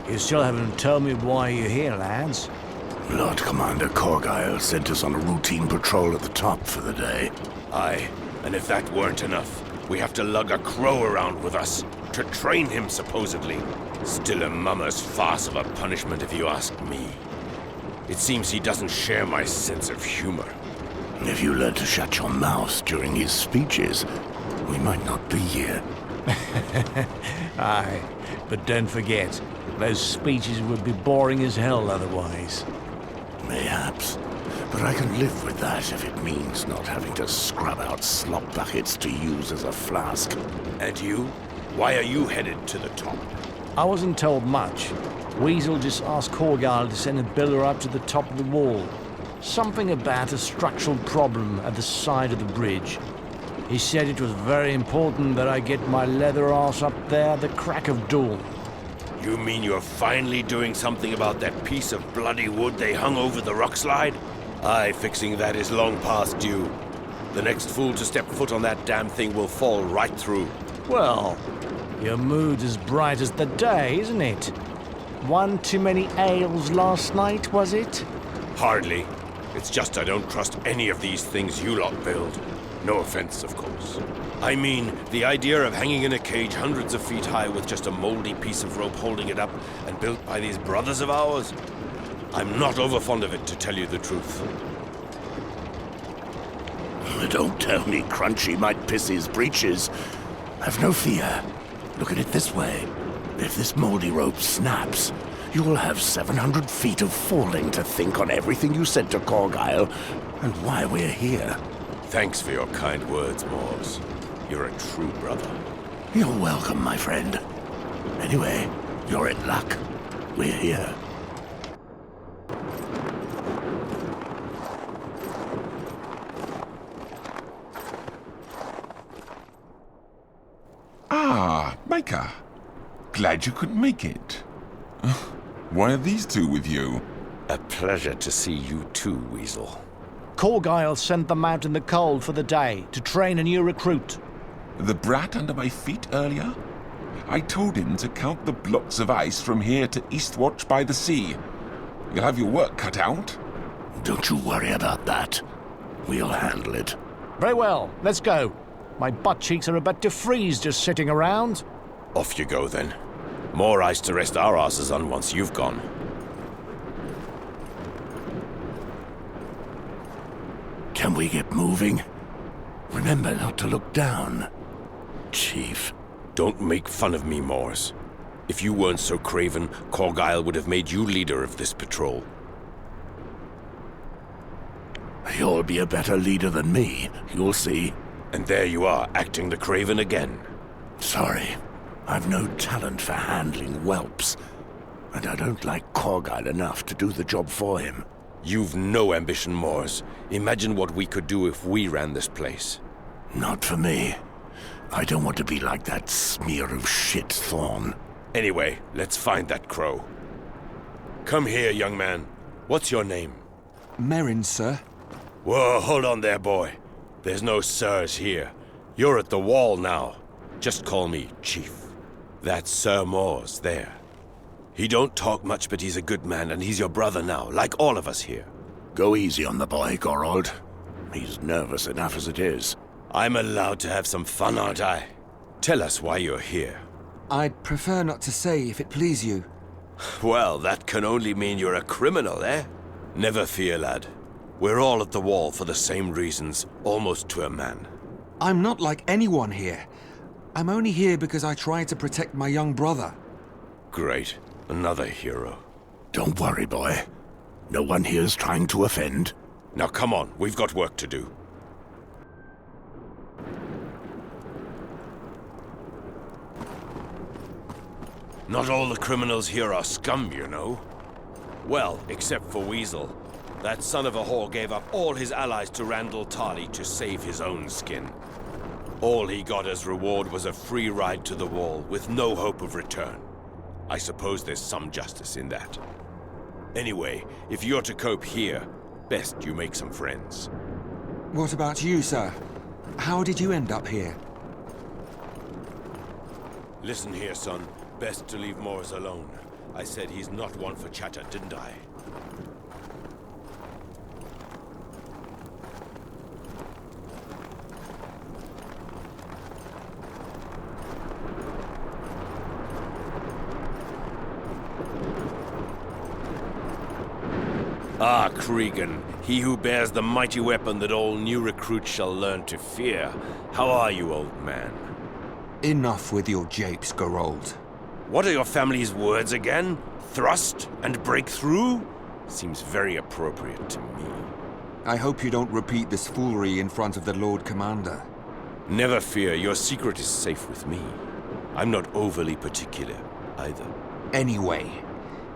You still haven't told me why you're here, lads. Lord Commander Corgyle sent us on a routine patrol at the top for the day. Aye, and if that weren't enough, we have to lug a crow around with us, to train him supposedly. Still a mama's farce of a punishment if you ask me. It seems he doesn't share my sense of humor. If you learn to shut your mouth during his speeches, we might not be here. Aye, but don't forget, those speeches would be boring as hell otherwise. Mayhaps. But I can live with that if it means not having to scrub out slop buckets to use as a flask. And you? Why are you headed to the top? I wasn't told much. Weasel just asked Corgyle to send a builder up to the top of the wall. Something about a structural problem at the side of the bridge. He said it was very important that I get my leather ass up there at the crack of dawn. You mean you're finally doing something about that piece of bloody wood they hung over the rock slide? Aye, fixing that is long past due. The next fool to step foot on that damn thing will fall right through. Well, your mood's as bright as the day, isn't it? One too many ales last night, was it? Hardly. It's just I don't trust any of these things you lot build. No offense, of course. I mean, the idea of hanging in a cage hundreds of feet high with just a moldy piece of rope holding it up and built by these brothers of ours? I'm not over fond of it, to tell you the truth. Don't tell me Crunchy might piss his breeches. Have no fear. Look at it this way. If this moldy rope snaps, you will have 700 feet of falling to think on everything you said to Corgyle and why we're here. Thanks for your kind words, Moors. You're a true brother. You're welcome, my friend. Anyway, you're in luck. We're here. Ah, Micah. Glad you could make it. Why are these two with you? A pleasure to see you too, Weasel. Corgyle sent them out in the cold for the day to train a new recruit. The brat under my feet earlier? I told him to count the blocks of ice from here to Eastwatch by the sea. You'll have your work cut out. Don't you worry about that. We'll handle it. Very well, let's go. My butt cheeks are about to freeze just sitting around. Off you go, then. More ice to rest our asses on once you've gone. Can we get moving? Remember not to look down, Chief. Don't make fun of me, Moors. If you weren't so craven, Corgyle would have made you leader of this patrol. You'll be a better leader than me, you'll see. And there you are, acting the craven again. Sorry, I've no talent for handling whelps, and I don't like Corgyle enough to do the job for him. You've no ambition, Moors. Imagine what we could do if we ran this place. Not for me. I don't want to be like that smear of shit Thorn. Anyway, let's find that crow. Come here, young man. What's your name? Merrin, sir. Whoa, hold on there, boy. There's no sirs here. You're at the wall now. Just call me Chief. That's Sir Moors there. He don't talk much, but he's a good man, and he's your brother now, like all of us here. Go easy on the boy, Gorald. He's nervous enough as it is. I'm allowed to have some fun, aren't I? Tell us why you're here. I'd prefer not to say, if it please you. Well, that can only mean you're a criminal, eh? Never fear, lad. We're all at the wall for the same reasons, almost to a man. I'm not like anyone here. I'm only here because I tried to protect my young brother. Great. Another hero. Don't worry, boy. No one here's trying to offend. Now come on, we've got work to do. Not all the criminals here are scum, you know. Well, except for Weasel. That son of a whore gave up all his allies to Randall Tarley to save his own skin. All he got as reward was a free ride to the wall, with no hope of return. I suppose there's some justice in that. Anyway, if you're to cope here, best you make some friends. What about you, sir? How did you end up here? Listen here, son. Best to leave Moors alone. I said he's not one for chatter, didn't I? Ah, Cregan, he who bears the mighty weapon that all new recruits shall learn to fear. How are you, old man? Enough with your japes, Geralt. What are your family's words again? Thrust and break through? Seems very appropriate to me. I hope you don't repeat this foolery in front of the Lord Commander. Never fear, your secret is safe with me. I'm not overly particular, either. Anyway,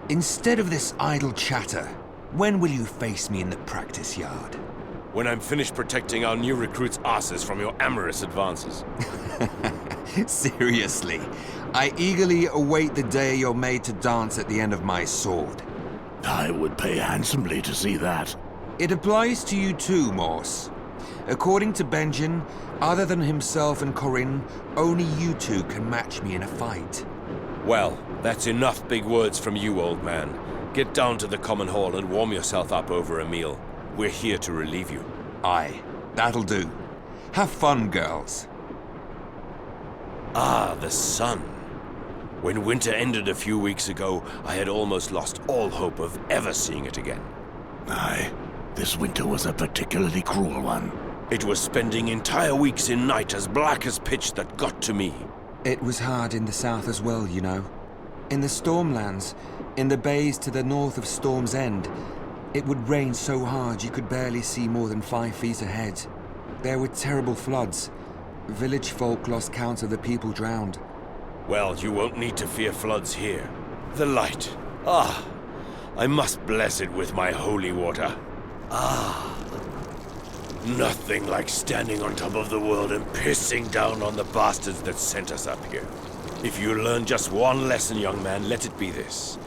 instead of this idle chatter, when will you face me in the practice yard? When I'm finished protecting our new recruits' asses from your amorous advances. Seriously, I eagerly await the day you're made to dance at the end of my sword. I would pay handsomely to see that. It applies to you too, Morse. According to Benjen, other than himself and Corinne, only you two can match me in a fight. Well, that's enough big words from you, old man. Get down to the common hall and warm yourself up over a meal. We're here to relieve you. Aye, that'll do. Have fun, girls. Ah, the sun. When winter ended a few weeks ago, I had almost lost all hope of ever seeing it again. Aye, this winter was a particularly cruel one. It was spending entire weeks in night as black as pitch that got to me. It was hard in the south as well, you know. In the Stormlands, in the bays to the north of Storm's End, it would rain so hard you could barely see more than 5 feet ahead. There were terrible floods. Village folk lost count of the people drowned. Well, you won't need to fear floods here. The light. Ah, I must bless it with my holy water. Ah. Nothing like standing on top of the world and pissing down on the bastards that sent us up here. If you learn just one lesson, young man, let it be this.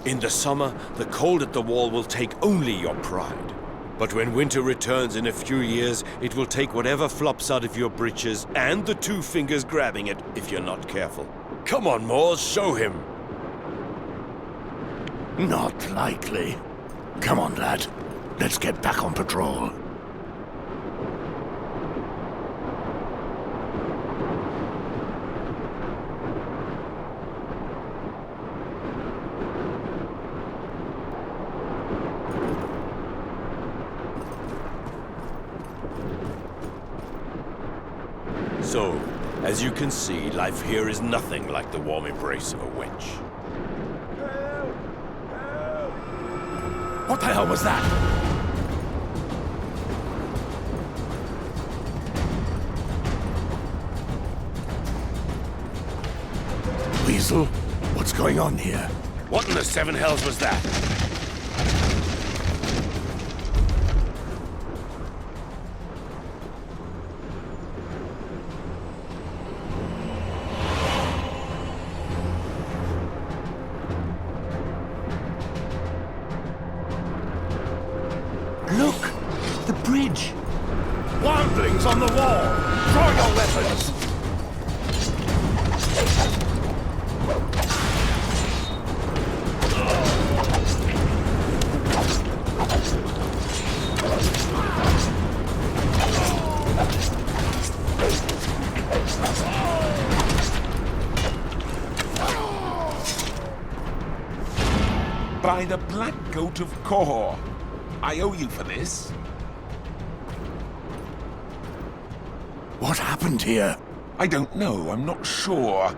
In the summer, the cold at the wall will take only your pride. But when winter returns in a few years, it will take whatever flops out of your breeches and the 2 fingers grabbing it if you're not careful. Come on, Moors, show him. Not likely. Come on, lad. Let's get back on patrol. So, as you can see, life here is nothing like the warm embrace of a wench. What the hell was that? Weasel, what's going on here? What in the 7 hells was that? Look! The bridge! Wildlings on the wall! Draw your weapons! By the Black Goat of Kohor. I owe you for this. What happened here? I don't know, I'm not sure.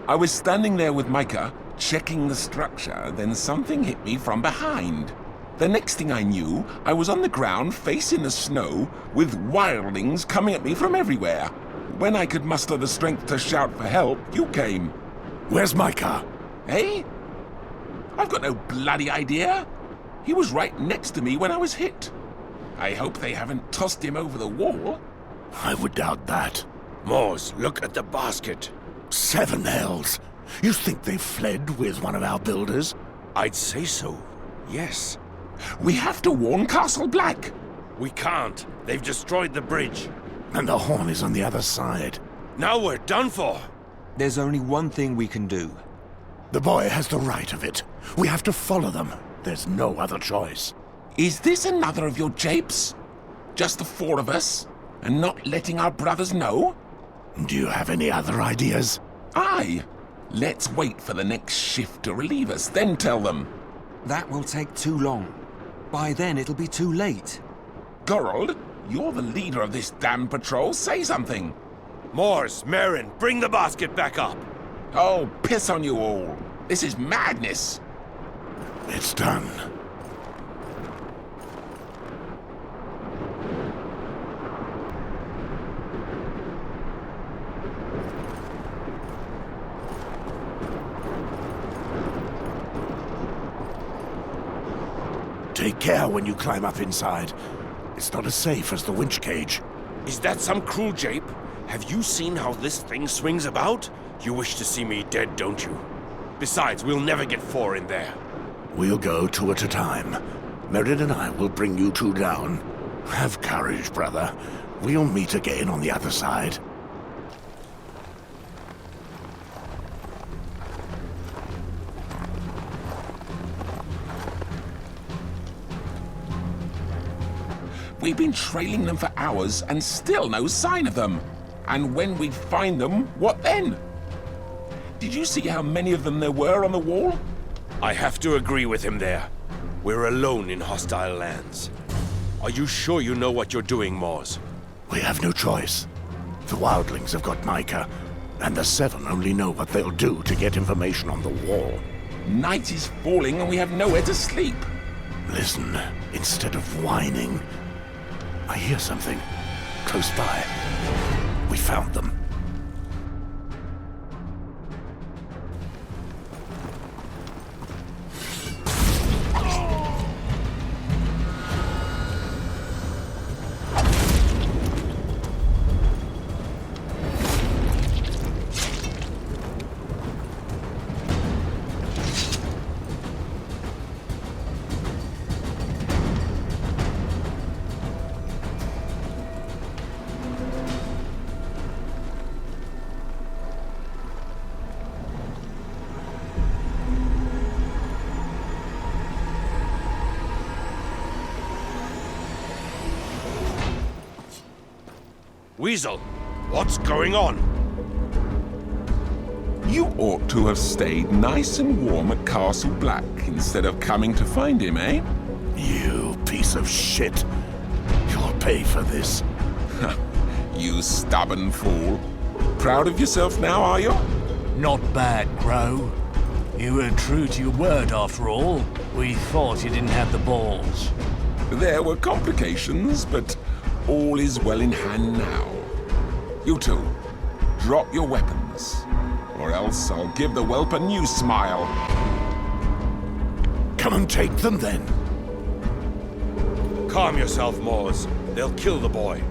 I was standing there with Micah, checking the structure, then something hit me from behind. The next thing I knew, I was on the ground, facing the snow, with wildlings coming at me from everywhere. When I could muster the strength to shout for help, you came. Where's Micah? Eh? I've got no bloody idea. He was right next to me when I was hit. I hope they haven't tossed him over the wall. I would doubt that. Moors, look at the basket. 7 hells! You think they fled with one of our builders? I'd say so. Yes. We have to warn Castle Black. We can't. They've destroyed the bridge. And the horn is on the other side. Now we're done for. There's only one thing we can do. The boy has the right of it. We have to follow them. There's no other choice. Is this another of your japes? Just the four of us? And not letting our brothers know? Do you have any other ideas? Aye. Let's wait for the next shift to relieve us, then tell them. That will take too long. By then, it'll be too late. Gerald, you're the leader of this damn patrol. Say something. Mors, Merrin, bring the basket back up. Oh, piss on you all. This is madness. It's done. Take care when you climb up inside. It's not as safe as the winch cage. Is that some cruel jape? Have you seen how this thing swings about? You wish to see me dead, don't you? Besides, we'll never get four in there. We'll go two at a time. Merrin and I will bring you two down. Have courage, brother. We'll meet again on the other side. We've been trailing them for hours and still no sign of them. And when we find them, what then? Did you see how many of them there were on the wall? I have to agree with him there. We're alone in hostile lands. Are you sure you know what you're doing, Mors? We have no choice. The wildlings have got Micah, and the Seven only know what they'll do to get information on the wall. Night is falling and we have nowhere to sleep. Listen, instead of whining, I hear something close by. We found them. Weasel, what's going on? You ought to have stayed nice and warm at Castle Black instead of coming to find him, eh? You piece of shit. You'll pay for this. You stubborn fool. Proud of yourself now, are you? Not bad, Crow. You were true to your word after all. We thought you didn't have the balls. There were complications, but all is well in hand now. You two, drop your weapons, or else I'll give the whelp a new smile. Come and take them then. Calm yourself, Mors. They'll kill the boy.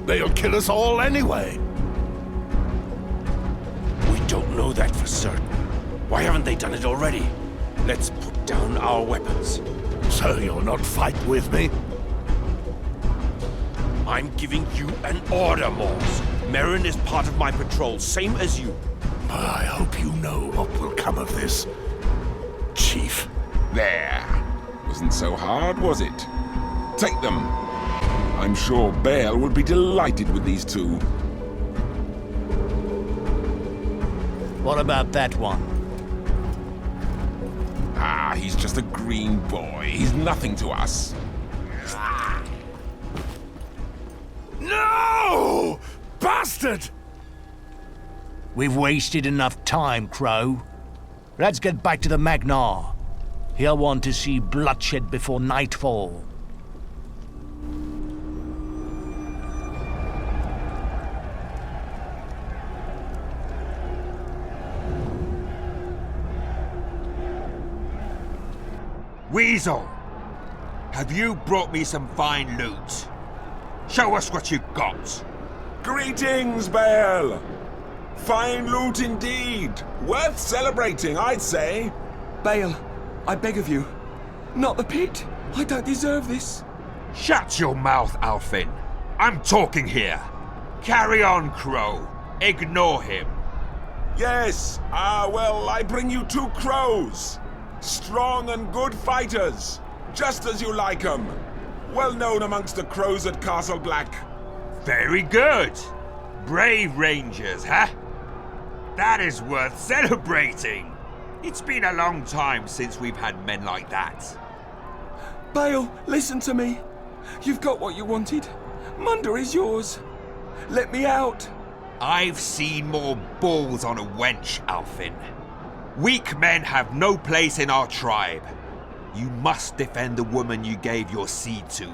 They'll kill us all anyway. We don't know that for certain. Why haven't they done it already? Let's put down our weapons. So you'll not fight with me? I'm giving you an order, Mors. Merrin is part of my patrol, same as you. I hope you know what will come of this, Chief. There. Wasn't so hard, was it? Take them. I'm sure Bale would be delighted with these two. What about that one? Ah, he's just a green boy. He's nothing to us. No! Bastard! We've wasted enough time, Crow. Let's get back to the Magnar. He'll want to see bloodshed before nightfall. Weasel, have you brought me some fine loot? Show us what you got. Greetings, Bale! Fine loot indeed. Worth celebrating, I'd say. Bale, I beg of you. Not the pit. I don't deserve this. Shut your mouth, Alfin. I'm talking here. Carry on, Crow. Ignore him. Yes, well, I bring you 2 crows. Strong and good fighters, just as you like 'em. Well known amongst the crows at Castle Black. Very good. Brave rangers, huh? That is worth celebrating. It's been a long time since we've had men like that. Bale, listen to me. You've got what you wanted. Munda is yours. Let me out. I've seen more balls on a wench, Alfin. Weak men have no place in our tribe. You must defend the woman you gave your seed to,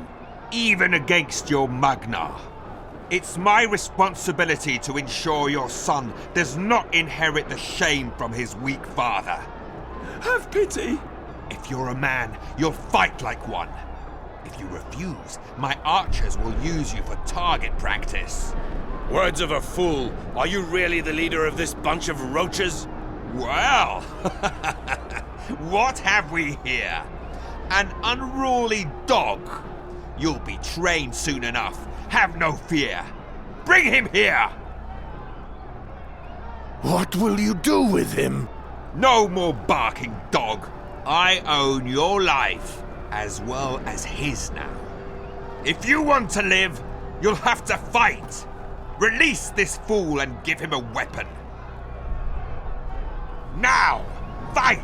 even against your Magna. It's my responsibility to ensure your son does not inherit the shame from his weak father. Have pity. If you're a man, you'll fight like one. If you refuse, my archers will use you for target practice. Words of a fool. Are you really the leader of this bunch of roaches? Well, what have we here? An unruly dog. You'll be trained soon enough. Have no fear. Bring him here! What will you do with him? No more barking, dog. I own your life, as well as his now. If you want to live, you'll have to fight. Release this fool and give him a weapon. Now, fight!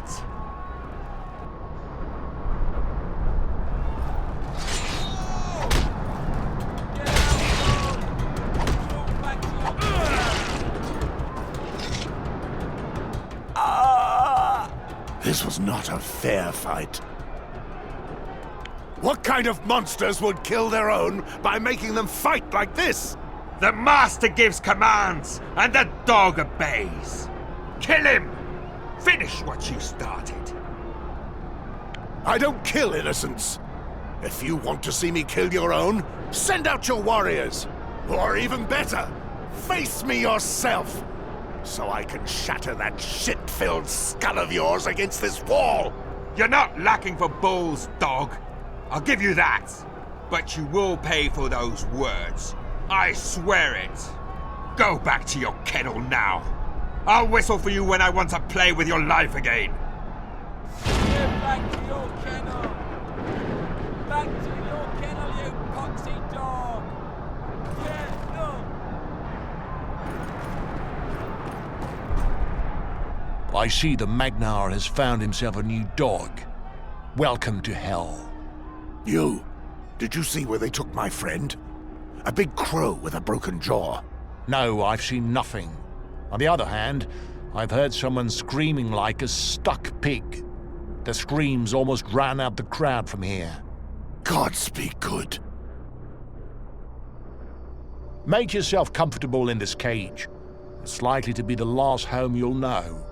This was not a fair fight. What kind of monsters would kill their own by making them fight like this? The master gives commands, and the dog obeys. Kill him! Finish what you started. I don't kill innocents. If you want to see me kill your own, send out your warriors. Or even better, face me yourself, so I can shatter that shit-filled skull of yours against this wall. You're not lacking for balls, dog. I'll give you that. But you will pay for those words. I swear it. Go back to your kennel now. I'll whistle for you when I want to play with your life again. Get back to your kennel! Back to your kennel, you poxy dog! Yeah, no! I see the Magnar has found himself a new dog. Welcome to hell. Did you see where they took my friend? A big crow with a broken jaw. No, I've seen nothing. On the other hand, I've heard someone screaming like a stuck pig. The screams almost drown out the crowd from here. Gods be good. Make yourself comfortable in this cage. It's likely to be the last home you'll know.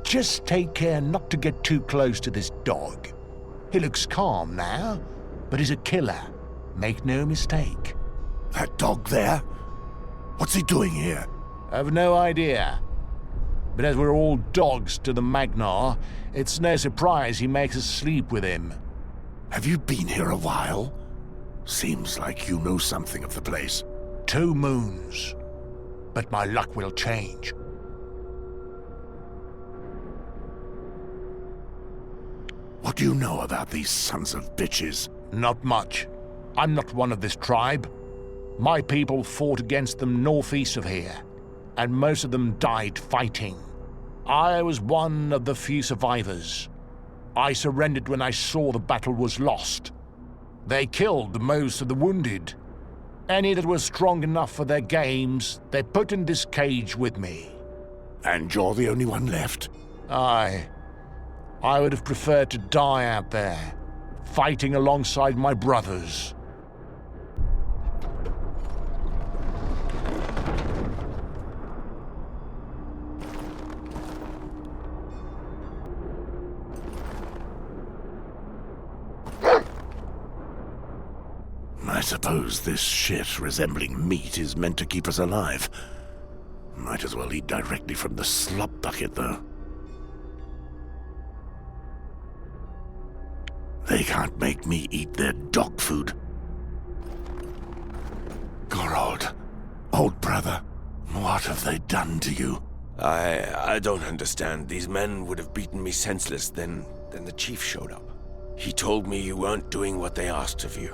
Just take care not to get too close to this dog. He looks calm now, but he's a killer. Make no mistake. That dog there? What's he doing here? I've no idea. But as we're all dogs to the Magnar, it's no surprise he makes us sleep with him. Have you been here a while? Seems like you know something of the place. 2 moons. But my luck will change. What do you know about these sons of bitches? Not much. I'm not one of this tribe. My people fought against them northeast of here, and most of them died fighting. I was one of the few survivors. I surrendered when I saw the battle was lost. They killed most of the wounded. Any that were strong enough for their games, they put in this cage with me. And you're the only one left? I would have preferred to die out there, fighting alongside my brothers. I suppose this shit resembling meat is meant to keep us alive. Might as well eat directly from the slop bucket, though. They can't make me eat their dog food. Gorod, old brother, what have they done to you? I don't understand. These men would have beaten me senseless, then Then the chief showed up. He told me you weren't doing what they asked of you.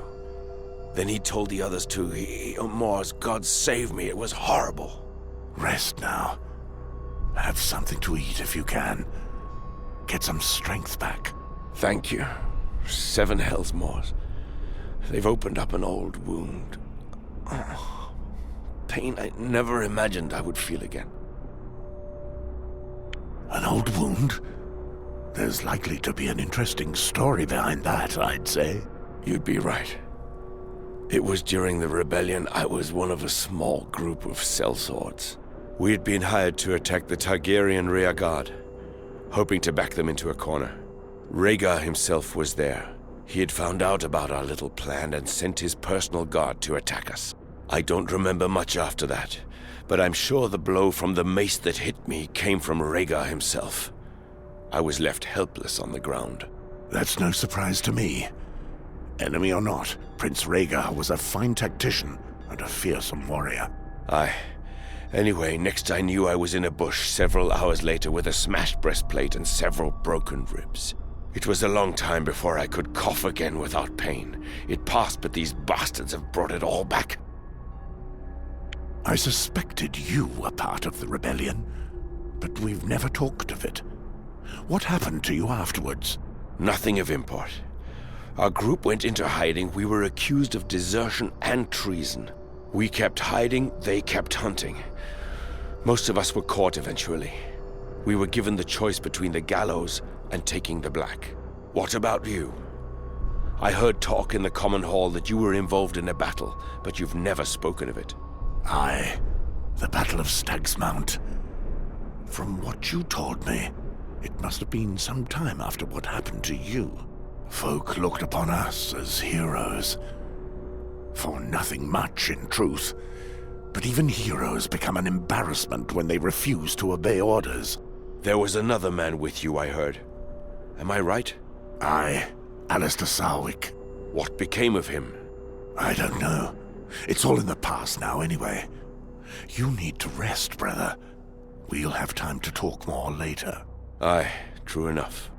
Then he told the others too. Mors, God save me, it was horrible. Rest now. Have something to eat if you can. Get some strength back. Thank you. 7 hells, Mors. They've opened up an old wound. Oh, pain I never imagined I would feel again. An old wound? There's likely to be an interesting story behind that, I'd say. You'd be right. It was during the rebellion. I was one of a small group of sellswords. We had been hired to attack the Targaryen rear guard, hoping to back them into a corner. Rhaegar himself was there. He had found out about our little plan and sent his personal guard to attack us. I don't remember much after that, but I'm sure the blow from the mace that hit me came from Rhaegar himself. I was left helpless on the ground. That's no surprise to me. Enemy or not, Prince Rhaegar was a fine tactician and a fearsome warrior. Aye. Anyway, next I knew I was in a bush several hours later with a smashed breastplate and several broken ribs. It was a long time before I could cough again without pain. It passed, but these bastards have brought it all back. I suspected you were part of the rebellion, but we've never talked of it. What happened to you afterwards? Nothing of import. Our group went into hiding. We were accused of desertion and treason. We kept hiding, they kept hunting. Most of us were caught eventually. We were given the choice between the gallows and taking the black. What about you? I heard talk in the common hall that you were involved in a battle, but you've never spoken of it. Aye, the Battle of Stag's Mount. From what you told me, it must have been some time after what happened to you. Folk looked upon us as heroes. For nothing much, in truth. But even heroes become an embarrassment when they refuse to obey orders. There was another man with you, I heard. Am I right? Aye, Alistair Sarwick. What became of him? I don't know. It's all in the past now, anyway. You need to rest, brother. We'll have time to talk more later. Aye, true enough.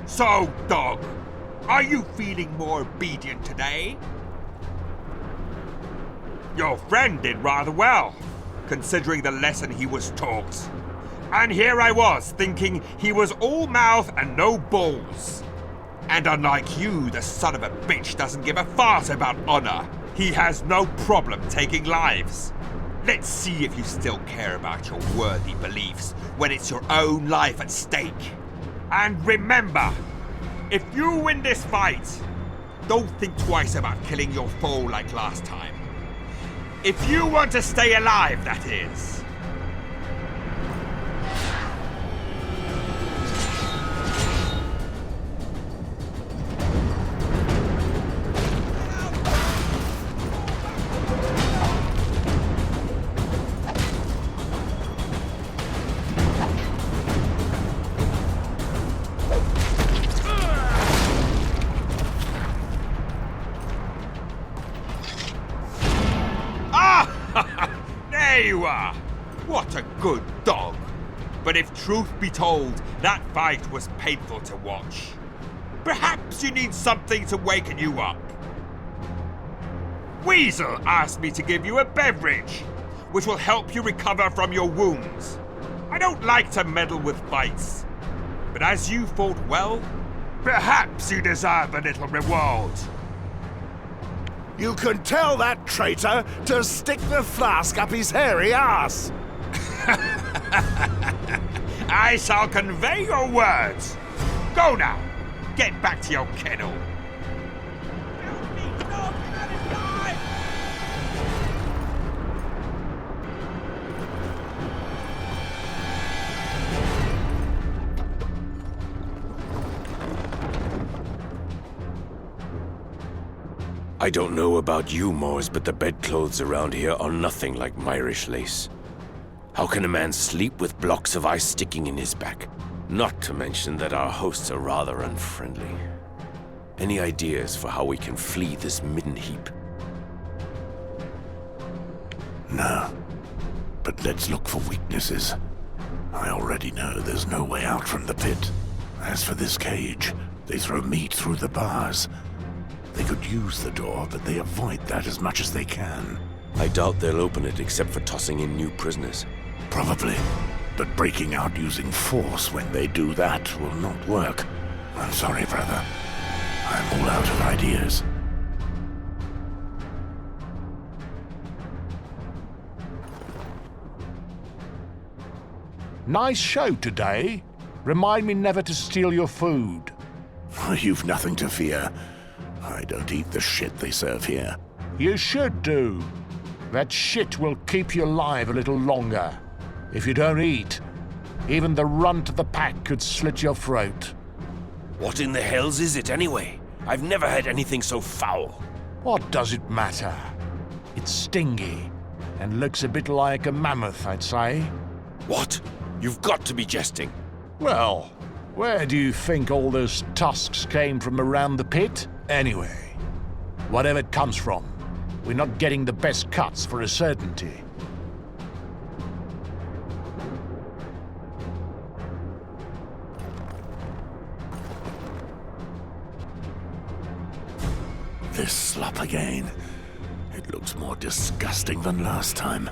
So, dog, are you feeling more obedient today? Your friend did rather well, considering the lesson he was taught. And here I was, thinking he was all mouth and no balls. And unlike you, the son of a bitch doesn't give a fart about honor. He has no problem taking lives. Let's see if you still care about your worthy beliefs when it's your own life at stake. And remember, if you win this fight, don't think twice about killing your foe like last time. If you want to stay alive, that is. There you are! What a good dog! But if truth be told, that fight was painful to watch. Perhaps you need something to waken you up. Weasel asked me to give you a beverage, which will help you recover from your wounds. I don't like to meddle with fights, but as you fought well, perhaps you deserve a little reward. You can tell that traitor to stick the flask up his hairy ass! I shall convey your words. Go now. Get back to your kennel. I don't know about you, Mors, but the bedclothes around here are nothing like Myrish lace. How can a man sleep with blocks of ice sticking in his back? Not to mention that our hosts are rather unfriendly. Any ideas for how we can flee this midden heap? No. But let's look for weaknesses. I already know there's no way out from the pit. As for this cage, they throw meat through the bars. They could use the door, but they avoid that as much as they can. I doubt they'll open it except for tossing in new prisoners. Probably. But breaking out using force when they do that will not work. I'm sorry, brother. I'm all out of ideas. Nice show today. Remind me never to steal your food. You've nothing to fear. I don't eat the shit they serve here. You should do. That shit will keep you alive a little longer. If you don't eat, even the runt of the pack could slit your throat. What in the hells is it anyway? I've never had anything so foul. What does it matter? It's stingy and looks a bit like a mammoth, I'd say. What? You've got to be jesting. Well, where do you think all those tusks came from around the pit? Anyway, whatever it comes from, we're not getting the best cuts for a certainty. This slop again. It looks more disgusting than last time.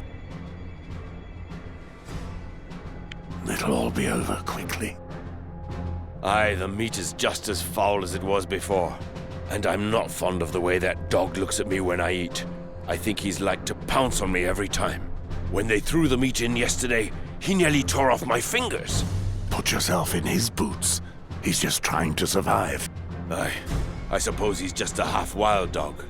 It'll all be over quickly. Aye, the meat is just as foul as it was before. And I'm not fond of the way that dog looks at me when I eat. I think he's like to pounce on me every time. When they threw the meat in yesterday, he nearly tore off my fingers. Put yourself in his boots. He's just trying to survive. Aye, I suppose he's just a half-wild dog.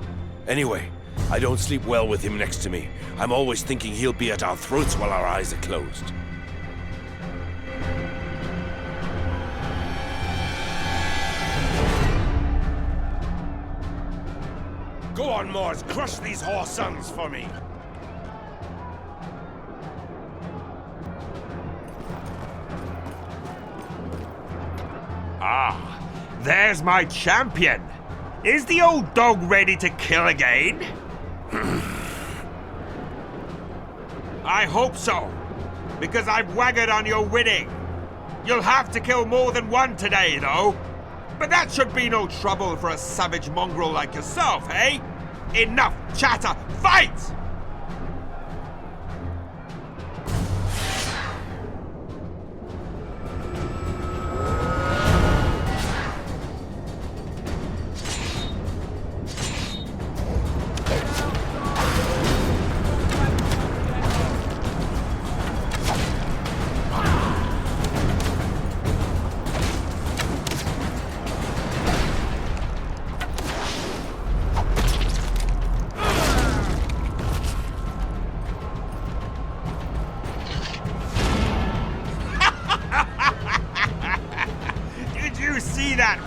Anyway, I don't sleep well with him next to me. I'm always thinking he'll be at our throats while our eyes are closed. Go on, Moors, crush these whore sons for me. Ah, there's my champion. Is the old dog ready to kill again? I hope so, because I've waggered on your winning. You'll have to kill more than one today, though. But that should be no trouble for a savage mongrel like yourself, eh? Enough chatter! Fight!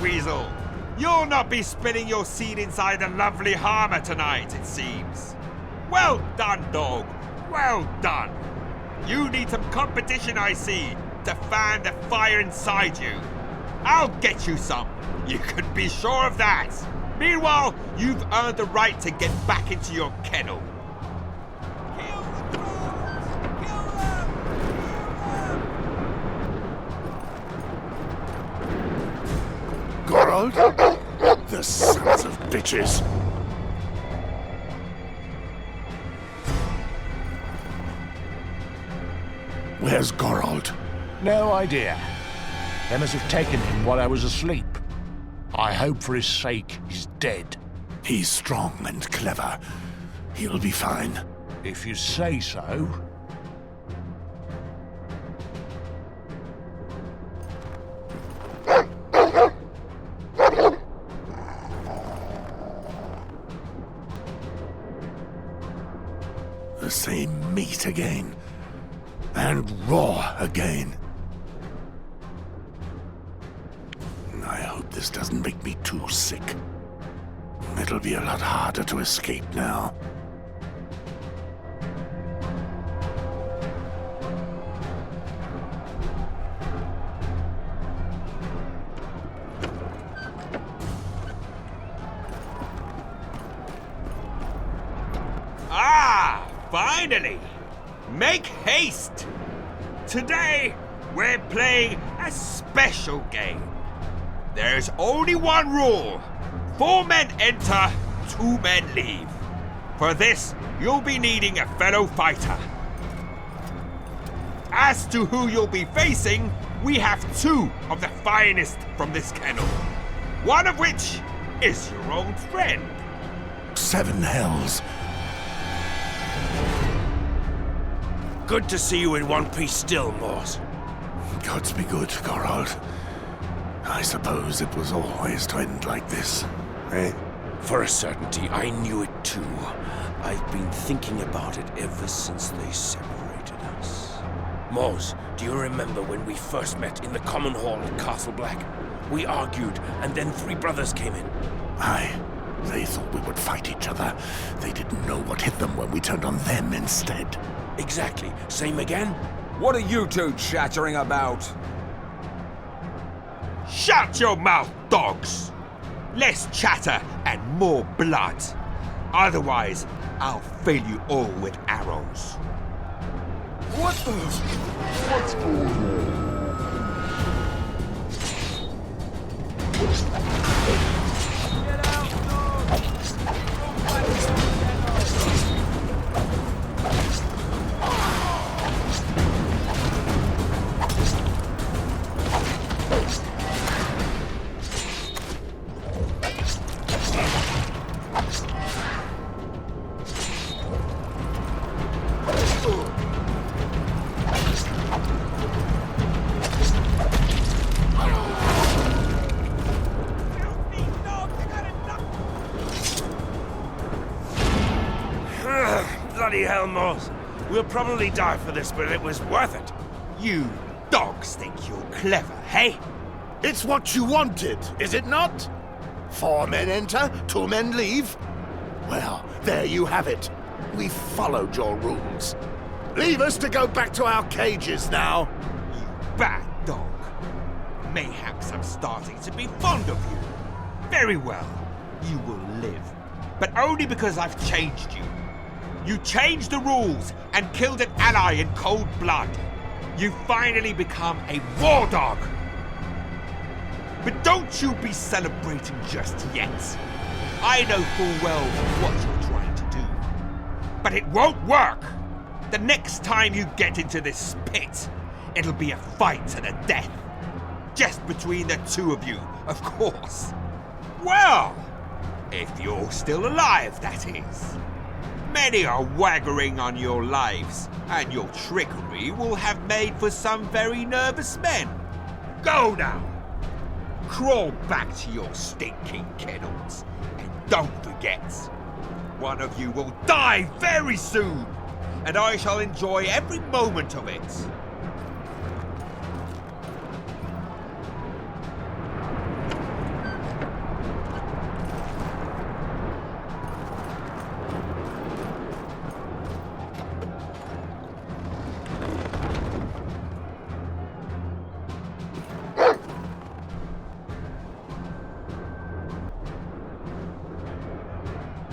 Weasel. You'll not be spinning your seed inside the lovely Harmer tonight, it seems. Well done, dog. Well done. You need some competition, I see, to fan the fire inside you. I'll get you some. You can be sure of that. Meanwhile, you've earned the right to get back into your kennel. Kill the trolls! Kill them! Gorald? The sons of bitches. Where's Gorald? No idea. They must have taken him while I was asleep. I hope for his sake he's dead. He's strong and clever. He'll be fine. If you say so. The same meat again. And raw again. I hope this doesn't make me too sick. It'll be a lot harder to escape now. Finally! Make haste! Today, we're playing a special game. There's only one rule. 4 men enter, 2 men leave. For this, you'll be needing a fellow fighter. As to who you'll be facing, we have 2 of the finest from this kennel. One of which is your old friend. 7 hells. Good to see you in one piece still, Morse. Gods be good, Gorald. I suppose it was always to end like this, eh? For a certainty, I knew it too. I've been thinking about it ever since they separated us. Morse, do you remember when we first met in the common hall at Castle Black? We argued, and then 3 brothers came in. Aye. They thought we would fight each other. They didn't know what hit them when we turned on them instead. Exactly. Same again? What are you 2 chattering about? Shut your mouth, dogs! Less chatter and more blood. Otherwise, I'll fill you all with arrows. What the? What's going on? Get out, dogs! Go back to your kennel! Bloody hell, Morse. We'll probably die for this, but it was worth it. You dogs think you're clever, hey? It's what you wanted, is it not? 4 men enter, 2 men leave. Well, there you have it. We followed your rules. Leave us to go back to our cages now. You bad dog. Mayhaps I'm starting to be fond of you. Very well, you will live. But only because I've changed you. You changed the rules and killed an ally in cold blood. You finally become a war dog. But don't you be celebrating just yet. I know full well what you're trying to do. But it won't work. The next time you get into this pit, it'll be a fight to the death. Just between the 2 of you, of course. Well, if you're still alive, that is. Many are waggering on your lives, and your trickery will have made for some very nervous men. Go now. Crawl back to your stinking kennels, and don't forget, one of you will die very soon, and I shall enjoy every moment of it.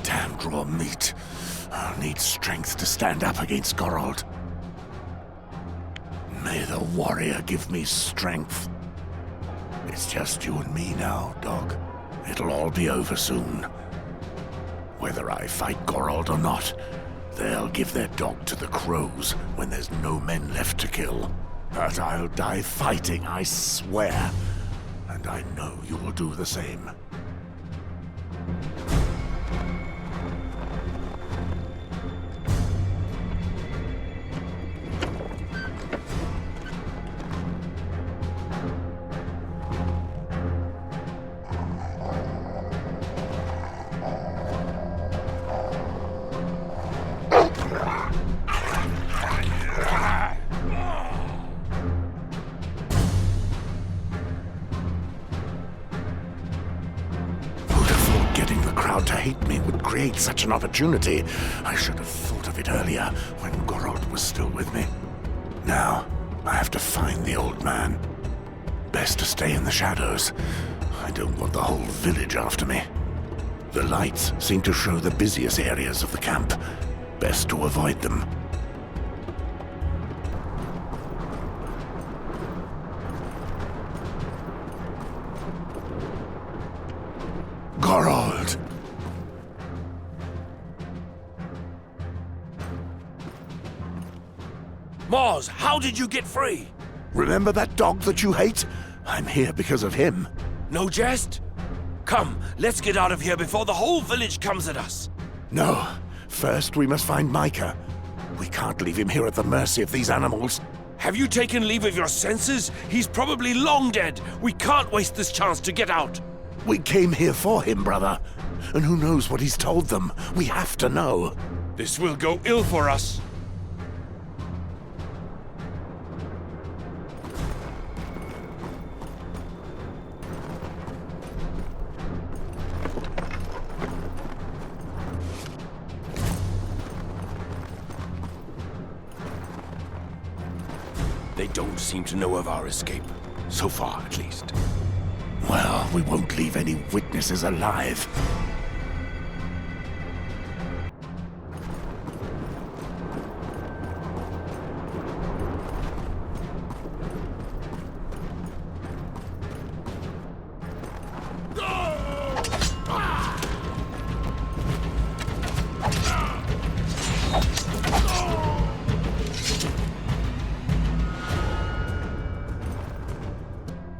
Damned raw meat. I'll need strength to stand up against Gorald. May the warrior give me strength. It's just you and me now, dog. It'll all be over soon. Whether I fight Gorald or not, they'll give their dog to the crows when there's no men left to kill. But I'll die fighting, I swear. And I know you will do the same. To hate me would create such an opportunity. I should have thought of it earlier, when Gorald was still with me. Now, I have to find the old man. Best to stay in the shadows. I don't want the whole village after me. The lights seem to show the busiest areas of the camp. Best to avoid them. Gorold! Mars, how did you get free? Remember that dog that you hate? I'm here because of him. No jest? Come, let's get out of here before the whole village comes at us. No. First, we must find Micah. We can't leave him here at the mercy of these animals. Have you taken leave of your senses? He's probably long dead. We can't waste this chance to get out. We came here for him, brother. And who knows what he's told them? We have to know. This will go ill for us. They don't seem to know of our escape. So far, at least. Well, we won't leave any witnesses alive.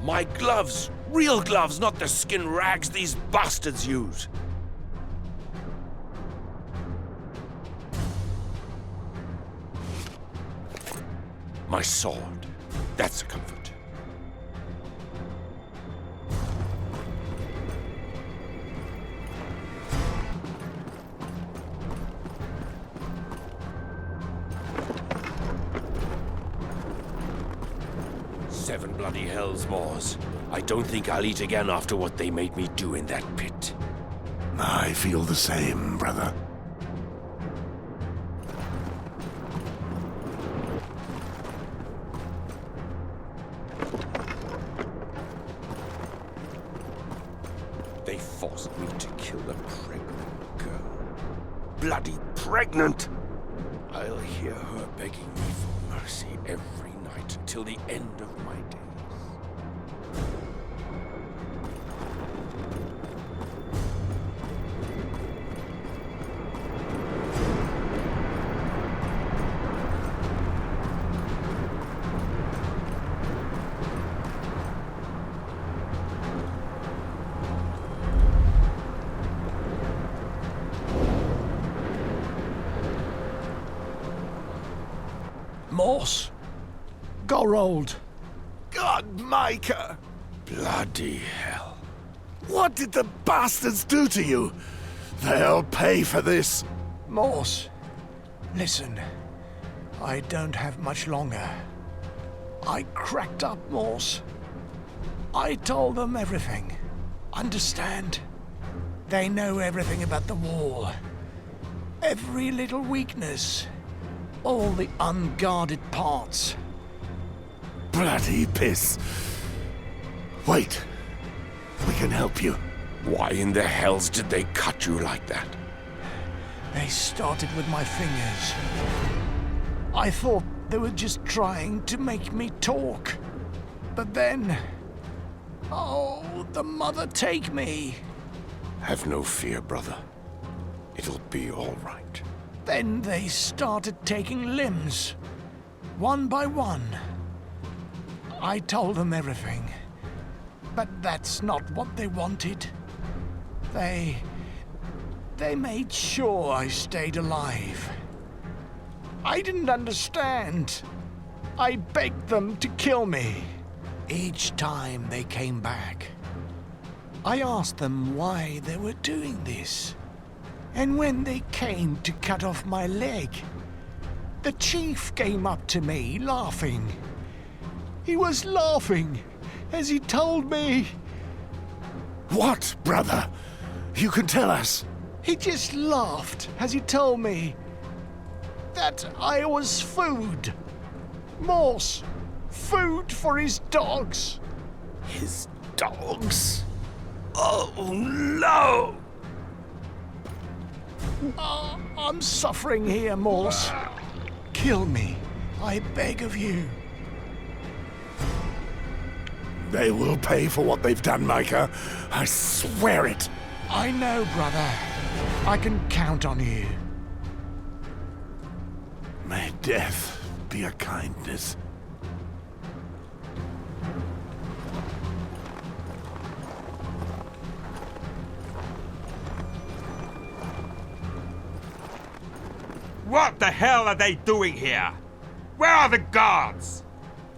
My gloves! Real gloves, not the skin rags these bastards use! My sword. That's a comfort. Seven bloody hells, Mors. I don't think I'll eat again after what they made me do in that pit. I feel the same, brother. They forced me to kill a pregnant girl. Bloody pregnant! I'll hear her begging me for mercy every night till the end of my days. Morse. Gorold. God, Micah! Bloody hell. What did the bastards do to you? They'll pay for this. Morse. Listen. I don't have much longer. I cracked up, Morse. I told them everything. Understand? They know everything about the wall. Every little weakness. All the unguarded parts. Bloody piss. Wait. We can help you. Why in the hells did they cut you like that? They started with my fingers. I thought they were just trying to make me talk. But then... Oh, the mother take me. Have no fear, brother. It'll be all right. Then they started taking limbs, one by one. I told them everything, but that's not what they wanted. They made sure I stayed alive. I didn't understand. I begged them to kill me. Each time they came back, I asked them why they were doing this. And when they came to cut off my leg, the chief came up to me, laughing. He was laughing as he told me... What, brother? You can tell us. He just laughed as he told me that I was food. Morse, food for his dogs. His dogs? Oh, no! I'm suffering here, Morse. Kill me, I beg of you. They will pay for what they've done, Micah. I swear it. I know, brother. I can count on you. May death be a kindness. What the hell are they doing here? Where are the guards?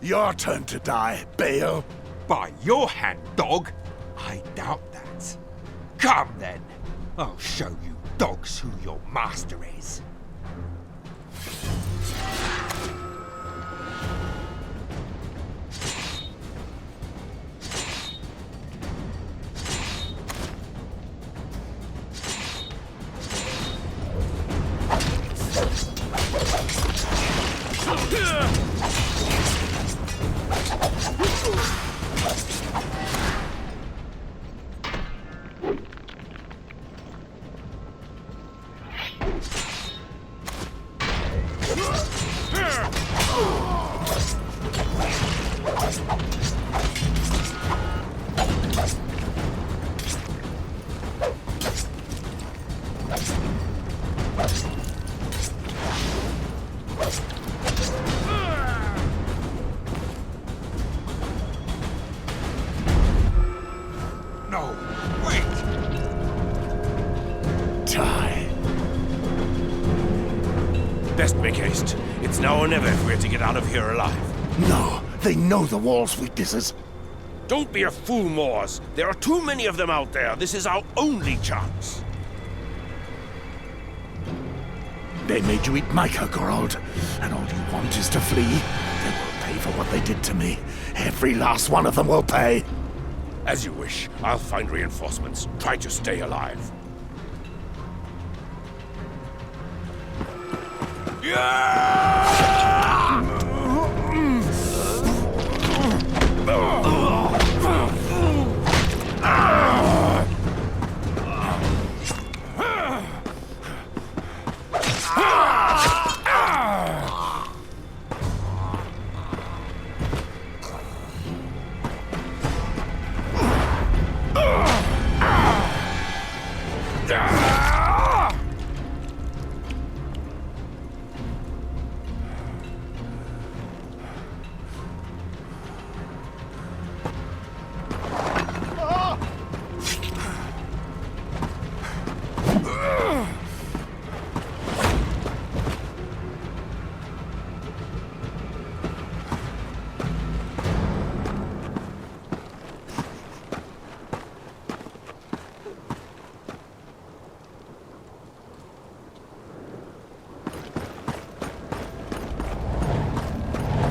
Your turn to die, Bale. By your hand, dog. I doubt that. Come then. I'll show you dogs who your master is. No, wait! Die. Best make haste. It's now or never if we're to get out of here alive. No, they know the wall's weaknesses. Don't be a fool, Moors. There are too many of them out there. This is our only chance. They made you eat Micah, Geralt, and all you want is to flee. They will pay for what they did to me. Every last one of them will pay. As you wish. I'll find reinforcements. Try to stay alive.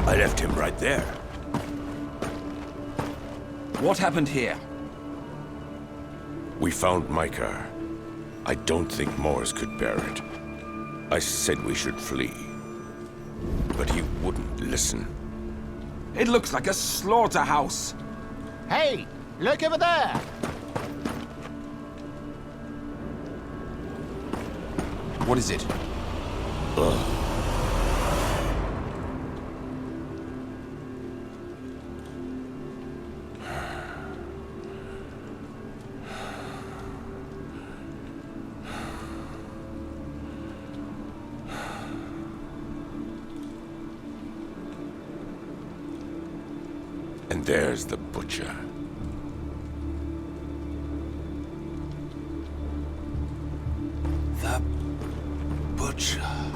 I left him right there. What happened here? We found Micah. I don't think Moors could bear it. I said we should flee. But he wouldn't listen. It looks like a slaughterhouse. Hey, look over there. What is it? And there's the butcher. The butcher.